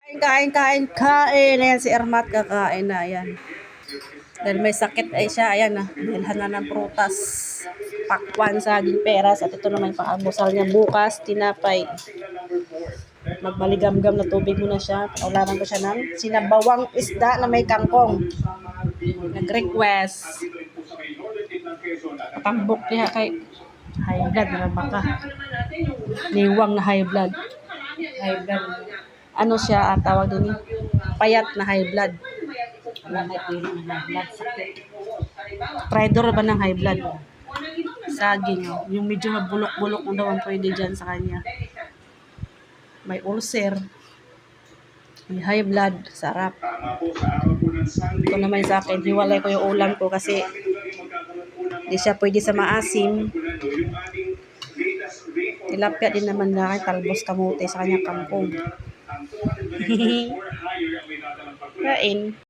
Kain, kain, kain. Ayan si Ermat kakain na. Ayan. Dahil may sakit ay siya. Ayan na. Bilhan na ng prutas. Pakwan, saging, peras. At ito naman yung pang-almusal niya bukas. Tinapay. Magmaligam-gam na tubig muna siya. Paulanan ko siya ng sinabawang isda na may kangkong. Nag-request. Tambok niya kay high blood na baka. Niwang na high blood. High blood. Ano siya tawag din payat na high blood. Tridor ba ng high blood? Saging. Oh. Yung medyo bulok-bulok mo daw ang pwede dyan sa kanya. May ulcer. May high blood. Sarap. Ito naman sa akin. Hiwalay ko yung ulam ko kasi hindi siya pwede sa maasim. Tilapia din naman na kay talbos kamote sa kanya kangkong. Kain.